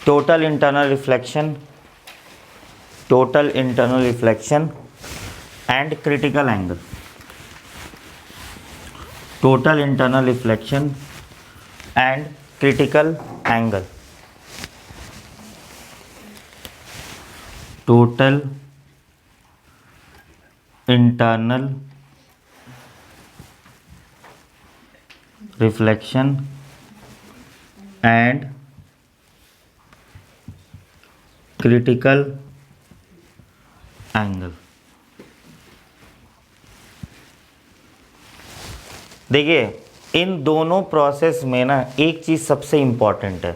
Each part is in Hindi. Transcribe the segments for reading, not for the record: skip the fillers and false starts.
Total internal reflection and critical angle. Total internal reflection and critical angle. Total internal reflection and critical angle. देखिए इन दोनों प्रोसेस में ना एक चीज़ सबसे इम्पॉर्टेंट है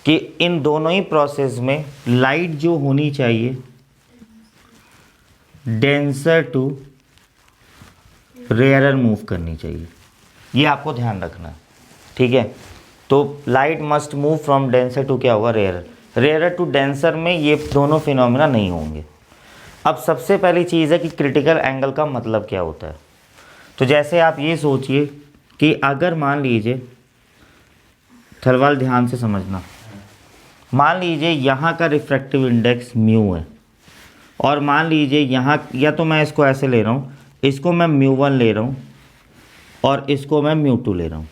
कि इन दोनों ही प्रोसेस में लाइट जो होनी चाहिए डेंसर टू रेयरर मूव करनी चाहिए, ये आपको ध्यान रखना है, ठीक है। तो light must move from denser to क्या होगा, रेयरर। रेयरर टू डेंसर में ये दोनों फिनोमेना नहीं होंगे। अब सबसे पहली चीज़ है कि क्रिटिकल एंगल का मतलब क्या होता है। तो जैसे आप ये सोचिए कि अगर मान लीजिए, थलवाल ध्यान से समझना, मान लीजिए यहाँ का रिफ्रैक्टिव इंडेक्स म्यू है और मान लीजिए यहाँ, या तो मैं इसको ऐसे ले रहा हूँ, इसको मैं μ1 ले रहा हूँ और इसको मैं μ2 ले रहा हूँ,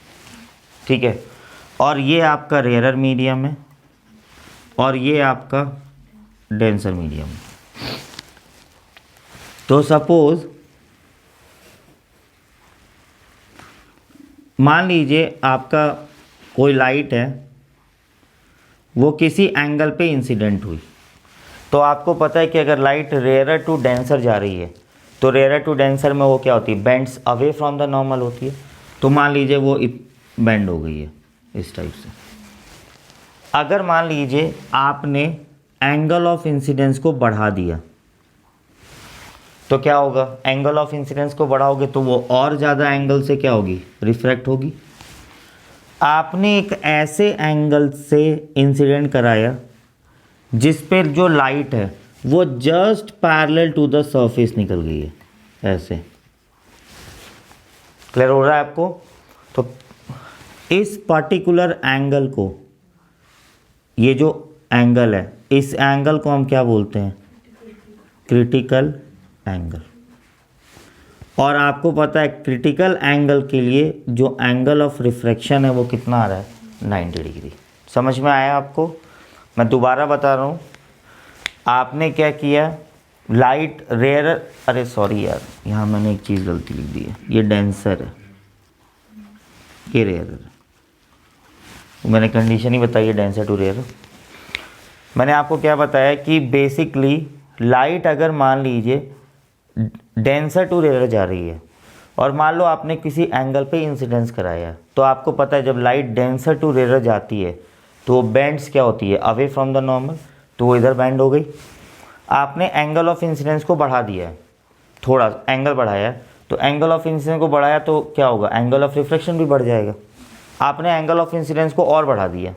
ठीक है। और ये आपका रेयरर मीडियम है और ये आपका डेंसर मीडियम है। तो सपोज मान लीजिए आपका कोई लाइट है, वो किसी एंगल पे इंसिडेंट हुई, तो आपको पता है कि अगर लाइट रेयरर टू डेंसर जा रही है तो रेयरर टू डेंसर में वो क्या होती है, bends away from the normal होती है। तो मान लीजिए वो बेंड हो गई है इस टाइप से। अगर मान लीजिए आपने एंगल ऑफ इंसिडेंस को बढ़ा दिया तो क्या होगा, एंगल ऑफ इंसिडेंस को बढ़ाओगे तो वो और ज़्यादा एंगल से क्या होगी, रिफ्रैक्ट होगी। आपने एक ऐसे एंगल से इंसिडेंट कराया जिस पे जो लाइट है वो just parallel to the surface निकल गई है, ऐसे। क्लियर हो रहा है आपको। तो इस पर्टिकुलर एंगल को, ये जो एंगल है, इस एंगल को हम क्या बोलते हैं, क्रिटिकल एंगल। और आपको पता है क्रिटिकल एंगल के लिए जो एंगल ऑफ रिफ्रैक्शन है वो कितना आ रहा है, 90 डिग्री। समझ में आया आपको। मैं दोबारा बता रहा हूँ, आपने क्या किया, लाइट रेयरर, अरे सॉरी यार, यहाँ मैंने एक चीज़ गलती लिख दी है, ये डेंसर है, ये रेयरर है। मैंने कंडीशन ही बताई है डेंसर टू रेयरर। मैंने आपको क्या बताया कि बेसिकली लाइट अगर मान लीजिए डेंसर टू रेयरर जा रही है और मान लो आपने किसी एंगल पे इंसिडेंस कराया, तो आपको पता है जब लाइट डेंसर टू रेयरर जाती है तो बेंड्स क्या होती है, अवे फ्रॉम द नॉर्मल, तो वो इधर बेंड हो गई। आपने एंगल ऑफ इंसिडेंस को बढ़ा दिया है, थोड़ा एंगल बढ़ाया है, तो एंगल ऑफ इंसिडेंस को बढ़ाया तो क्या होगा, एंगल ऑफ रिफ्लेक्शन भी बढ़ जाएगा। आपने एंगल ऑफ इंसिडेंस को और बढ़ा दिया,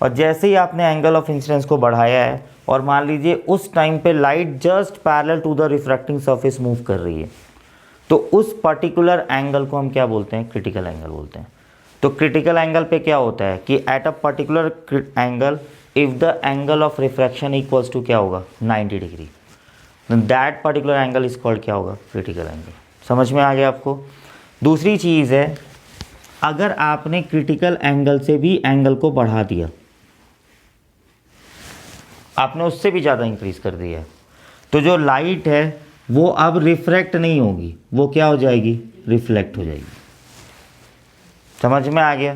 और जैसे ही आपने एंगल ऑफ इंसिडेंस को बढ़ाया है और मान लीजिए उस टाइम पे light just parallel to the refracting surface move कर रही है, तो उस पर्टिकुलर एंगल को हम क्या बोलते हैं, क्रिटिकल एंगल बोलते हैं। तो क्रिटिकल एंगल पे क्या होता है कि at a particular angle if the angle of refraction equals to क्या होगा, 90 degree, that particular angle is called क्या होगा, क्रिटिकल एंगल। समझ में आ गया आपको। दूसरी चीज़ है, अगर आपने क्रिटिकल एंगल से भी एंगल को बढ़ा दिया, आपने उससे भी ज़्यादा इंक्रीज कर दिया, तो जो लाइट है वो अब रिफ्रैक्ट नहीं होगी, वो क्या हो जाएगी, रिफ्लेक्ट हो जाएगी। समझ में आ गया।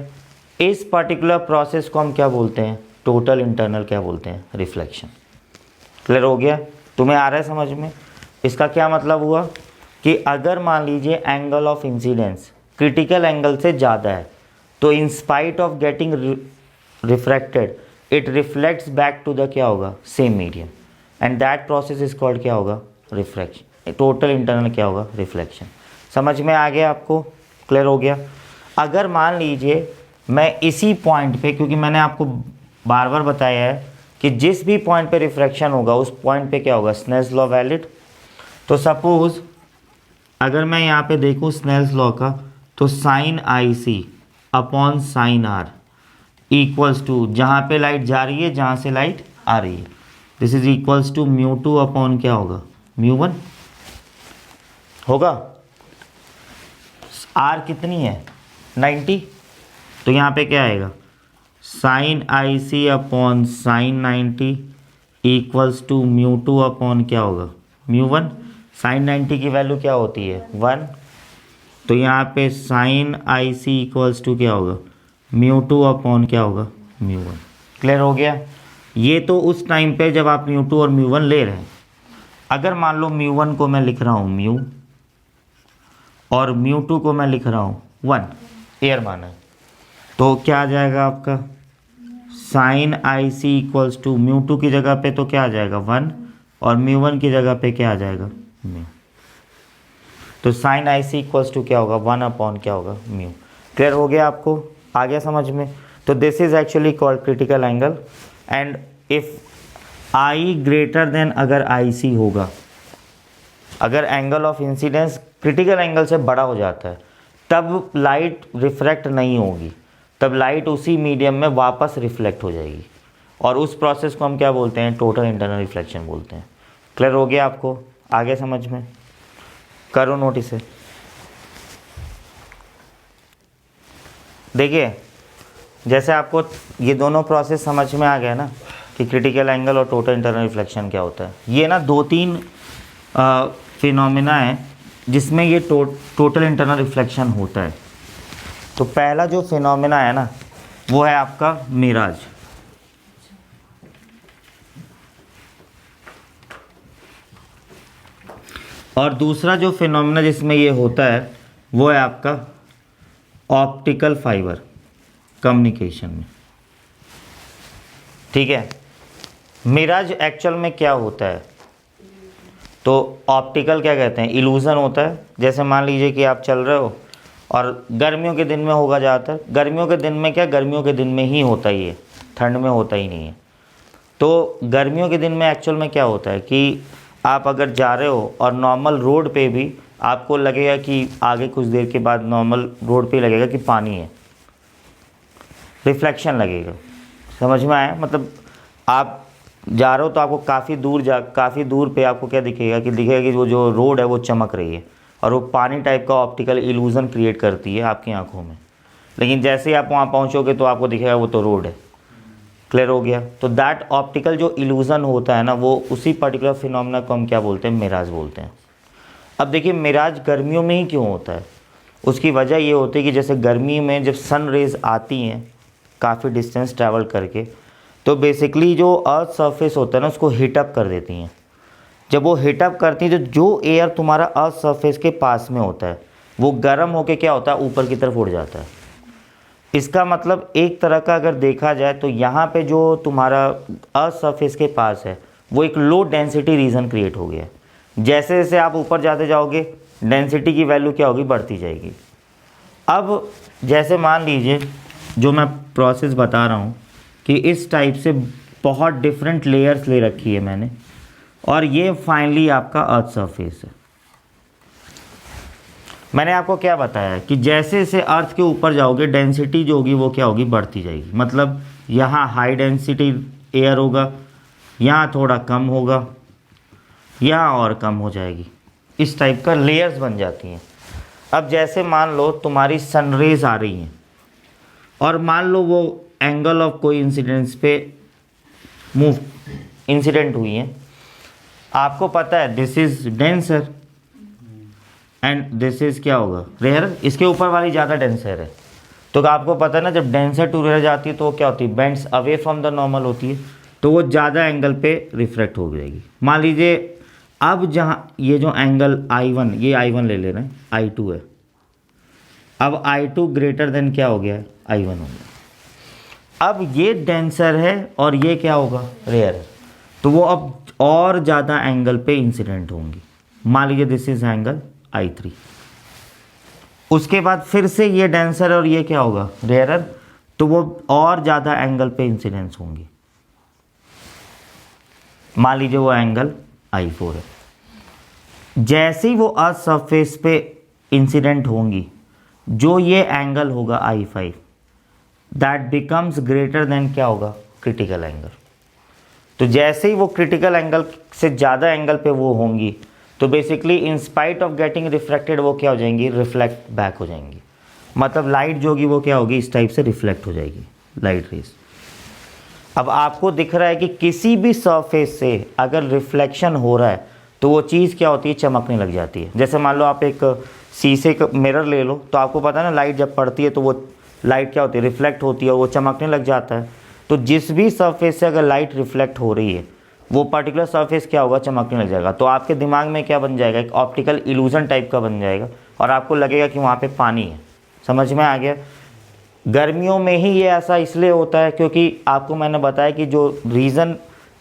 इस पर्टिकुलर प्रोसेस को हम क्या बोलते हैं, टोटल इंटरनल क्या बोलते हैं, रिफ्लेक्शन। क्लियर हो गया, तुम्हें आ रहा है समझ में। इसका क्या मतलब हुआ कि अगर मान लीजिए angle of incidence critical angle से ज़्यादा है तो in spite of getting refracted it reflects back to the क्या होगा, same medium, and that process is called क्या होगा, रिफ्रैक्शन। टोटल इंटरनल क्या होगा, रिफ्लेक्शन। समझ में आ गया आपको, क्लियर हो गया। अगर मान लीजिए मैं इसी पॉइंट पे, क्योंकि मैंने आपको बार बार बताया है कि जिस भी पॉइंट पे रिफ्रैक्शन होगा उस पॉइंट पे क्या होगा, स्नेल्स लॉ वैलिड। तो सपोज अगर मैं यहाँ पे देखूँ स्नेल्स लॉ का, तो sine i c upon sine r equals to जहाँ पे लाइट जा रही है, जहाँ से लाइट आ रही है, this is equals to mu two upon क्या होगा, म्यू वन होगा। आर कितनी है 90, तो यहाँ पे क्या आएगा sine i c upon sine 90 equals to mu two upon क्या होगा म्यू वन। साइन 90 की वैल्यू क्या होती है 1, तो यहाँ पे sine i c equals to क्या होगा म्यू टू अपॉन क्या होगा म्यू वन। क्लियर हो गया। ये तो उस टाइम पे जब आप म्यू टू और म्यू वन ले रहे हैं। अगर मान लो म्यू वन को मैं लिख रहा हूँ म्यू और म्यू टू को मैं लिख रहा हूँ 1, एयर माना है, तो क्या आ जाएगा आपका sine i c equals to mu two की जगह पे तो क्या आ जाएगा 1 और म्यू वन की जगह पे क्या आ जाएगा म्यू। तो sine i c equals to क्या होगा 1 अपॉन क्या होगा म्यू। क्लियर हो गया आपको, आ गया समझ में। तो this is actually called critical angle and if I greater than अगर आई सी होगा, अगर angle of incidence critical angle से बड़ा हो जाता है तब लाइट रिफ्रैक्ट नहीं होगी, तब लाइट उसी मीडियम में वापस रिफ्लेक्ट हो जाएगी और उस प्रोसेस को हम क्या बोलते हैं टोटल इंटरनल रिफ्लेक्शन बोलते हैं। क्लियर हो गया आपको, आगे समझ में, करो नोटिस है। देखिए जैसे आपको ये दोनों प्रोसेस समझ में आ गया ना कि क्रिटिकल एंगल और टोटल इंटरनल रिफ्लेक्शन क्या होता है। ये ना 2-3 फिनोमिना है जिसमें ये टोटल इंटरनल रिफ्लेक्शन होता है। तो पहला जो फिनोमिना है ना वो है आपका मिराज। और दूसरा जो फिनोमिना जिसमें ये होता है वो है आपका ऑप्टिकल फाइबर कम्युनिकेशन में। ठीक है, मिराज एक्चुअल में क्या होता है, तो ऑप्टिकल क्या कहते हैं इल्यूज़न होता है। जैसे मान लीजिए कि आप चल रहे हो और गर्मियों के दिन में होगा ज़्यादातर, गर्मियों के दिन में क्या, गर्मियों के दिन में ही होता ही है, ठंड में होता ही नहीं है। तो गर्मियों के दिन में एक्चुअल में क्या होता है कि आप अगर जा रहे हो और नॉर्मल रोड पे भी आपको लगेगा कि आगे कुछ देर के बाद नॉर्मल रोड पे लगेगा कि पानी है, रिफ्लेक्शन लगेगा। समझ में आया, मतलब आप जा रहे हो तो आपको काफ़ी दूर पे आपको क्या दिखेगा कि वो जो रोड है वो चमक रही है और वो पानी टाइप का ऑप्टिकल इल्यूज़न क्रिएट करती है आपकी आंखों में। लेकिन जैसे ही आप वहाँ पहुँचोगे तो आपको दिखेगा वो तो रोड है। क्लियर हो गया। तो दैट ऑप्टिकल जो इल्यूज़न होता है ना वो उसी पर्टिकुलर फिनोमेना को हम क्या बोलते हैं मिराज बोलते हैं। अब देखिए मिराज गर्मियों में ही क्यों होता है, उसकी वजह ये होती है कि जैसे गर्मी में जब सन रेज़ आती हैं काफ़ी डिस्टेंस ट्रैवल करके तो बेसिकली जो अर्थ सरफेस होता है ना उसको हीटअप कर देती हैं। जब वो हीटअप करती हैं तो जो एयर तुम्हारा अर्थ सरफेस के पास में होता है वो गर्म होके क्या होता है ऊपर की तरफ उड़ जाता है। इसका मतलब एक तरह का अगर देखा जाए तो यहाँ पे जो तुम्हारा अर्थ सरफेस के पास है वो एक लो डेंसिटी रीजन क्रिएट हो गया है। जैसे जैसे आप ऊपर जाते जाओगे डेंसिटी की वैल्यू क्या होगी बढ़ती जाएगी। अब जैसे मान लीजिए जो मैं प्रोसेस बता रहा हूँ कि इस टाइप से बहुत डिफरेंट लेयर्स ले रखी है मैंने और ये फाइनली आपका अर्थ सरफेस है। मैंने आपको क्या बताया कि जैसे जैसे अर्थ के ऊपर जाओगे डेंसिटी जो होगी वो क्या होगी बढ़ती जाएगी। मतलब यहाँ हाई डेंसिटी एयर होगा, यहाँ थोड़ा कम होगा, यहाँ और कम हो जाएगी। इस टाइप का लेयर्स बन जाती हैं। अब जैसे मान लो तुम्हारी सनरेज आ रही हैं और मान लो वो एंगल ऑफ कोई इंसिडेंस पे इंसिडेंट हुई हैं। आपको पता है this is denser and this is क्या होगा रेयर, इसके ऊपर वाली ज़्यादा डेंसर है। तो आपको पता है ना जब डेंसर टू रेयर जाती है तो वो क्या होती है bends away from the normal होती है, तो वो ज़्यादा एंगल पे रिफ्लेक्ट हो जाएगी। मान लीजिए अब जहाँ ये जो एंगल I1 ये I1 ले रहे हैं, I2 है। अब I2 ग्रेटर देन क्या हो गया है I1 हो गया। अब ये डेंसर है और ये क्या होगा रेयर है, तो वो अब और ज़्यादा एंगल पे इंसिडेंट होंगी। मान लीजिए दिस इज एंगल I3। उसके बाद फिर से ये डेंसर और ये क्या होगा रेयरर, तो वो और ज़्यादा एंगल पे इंसिडेंस होंगी। मान लीजिए वो एंगल I4 है। जैसे ही वो अर्थ सरफेस पे इंसिडेंट होंगी जो ये एंगल होगा I5, that becomes greater than क्या होगा, क्रिटिकल एंगल। तो जैसे ही वो क्रिटिकल एंगल से ज़्यादा एंगल पे वो होंगी तो basically in spite of getting reflected वो क्या हो जाएंगी, रिफ्लेक्ट बैक हो जाएंगी। मतलब लाइट जो होगी वो क्या होगी, इस टाइप से रिफ्लेक्ट हो जाएगी लाइट रेज। अब आपको दिख रहा है कि किसी भी सरफेस से अगर रिफ्लेक्शन हो रहा है तो वो चीज़ क्या होती है, चमकने लग जाती है। जैसे मान लो आप एक शीशे का मिरर ले लो, तो आपको पता है ना लाइट जब पड़ती है तो वो लाइट क्या होती है, रिफ्लेक्ट होती है और वो चमकने लग जाता है। तो जिस भी सरफेस से अगर लाइट रिफ्लेक्ट हो रही है वो पर्टिकुलर सरफेस क्या होगा, चमकने लग जाएगा। तो आपके दिमाग में क्या बन जाएगा, एक ऑप्टिकल इल्यूजन टाइप का बन जाएगा और आपको लगेगा कि वहाँ पे पानी है। समझ में आ गया। गर्मियों में ही ये ऐसा इसलिए होता है क्योंकि आपको मैंने बताया कि जो region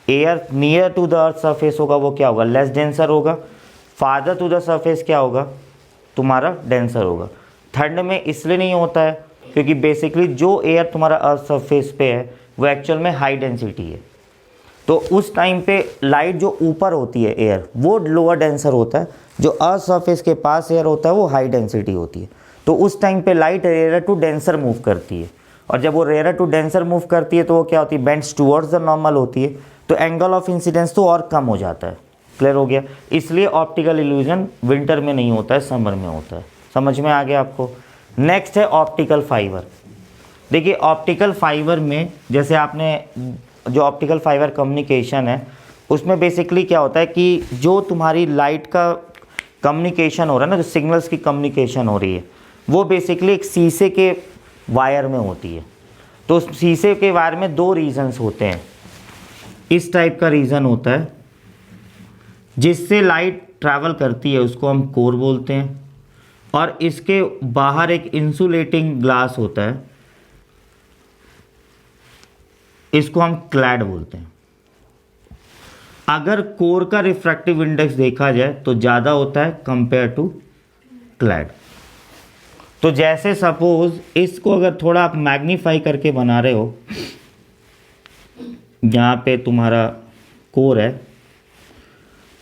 air near to the earth surface होगा वो क्या होगा, लेस डेंसर होगा। फादर टू द सरफेस क्या होगा, तुम्हारा डेंसर होगा। ठंड में इसलिए नहीं होता है क्योंकि बेसिकली जो एयर तुम्हारा अर्थ सरफेस पे है वो एक्चुअल में हाई डेंसिटी है। तो उस टाइम पे लाइट जो ऊपर होती है एयर वो लोअर डेंसर होता है, जो अर्थ सरफेस के पास एयर होता है वो हाई डेंसिटी होती है। तो उस टाइम पे light rare to denser move करती है और जब वो रेयर टू डेंसर मूव करती है तो वो क्या होती है, बेंड्स टुवर्ड्स द नॉर्मल होती है। तो एंगल ऑफ इंसिडेंस तो और कम हो जाता है। क्लियर हो गया। इसलिए ऑप्टिकल इल्यूजन विंटर में नहीं होता है, समर में होता है। समझ में आ गया आपको। नेक्स्ट है ऑप्टिकल फाइबर। देखिए ऑप्टिकल फाइबर में जैसे आपने जो ऑप्टिकल फाइबर कम्युनिकेशन है उसमें बेसिकली क्या होता है कि जो तुम्हारी लाइट का कम्युनिकेशन हो रहा है ना, जो सिग्नल्स की कम्युनिकेशन हो रही है वो बेसिकली एक शीशे के वायर में होती है। तो उस शीशे के वायर में दो रीजन्स होते हैं। इस टाइप का रीज़न होता है जिससे लाइट ट्रैवल करती है, उसको हम कोर बोलते हैं। और इसके बाहर एक इंसुलेटिंग ग्लास होता है, इसको हम क्लैड बोलते हैं। अगर कोर का रिफ्रैक्टिव इंडेक्स देखा जाए तो ज़्यादा होता है कंपेयर टू क्लैड। तो जैसे सपोज इसको अगर थोड़ा आप मैग्नीफाई करके बना रहे हो, यहाँ पे तुम्हारा कोर है,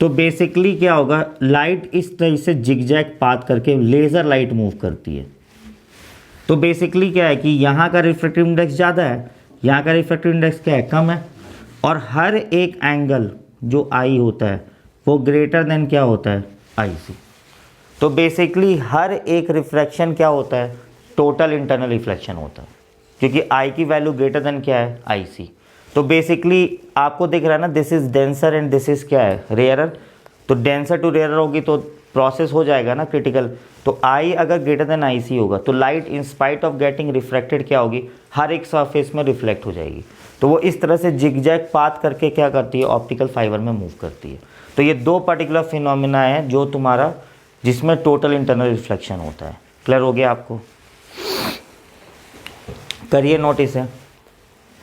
तो बेसिकली क्या होगा, लाइट इस तरह से जिगजैग पाथ करके लेज़र लाइट मूव करती है। तो बेसिकली क्या है कि यहाँ का रिफ्रैक्टिव इंडेक्स ज़्यादा है, यहाँ का रिफ्रैक्टिव इंडेक्स क्या है, कम है। और हर एक एंगल जो आई होता है वो ग्रेटर देन क्या होता है, आई सी। तो बेसिकली हर एक रिफ्रैक्शन क्या होता है, टोटल इंटरनल रिफ्लेक्शन होता है, क्योंकि आई की वैल्यू ग्रेटर देन क्या है, आई सी। तो बेसिकली आपको दिख रहा है ना, this is denser and this is क्या है, रेयरर। तो डेंसर टू रेयरर होगी तो प्रोसेस हो जाएगा ना क्रिटिकल। तो आई अगर ग्रेटर देन आई सी होगा तो light in spite of getting refracted क्या होगी, हर एक सरफेस में रिफ्लेक्ट हो जाएगी। तो वो इस तरह से जिगजैग पाथ करके क्या करती है, ऑप्टिकल फाइबर में मूव करती है। तो ये दो पर्टिकुलर फिनोमिना है जो तुम्हारा जिसमें टोटल इंटरनल रिफ्लेक्शन होता है। क्लियर हो गया आपको। करिए नोटिस है।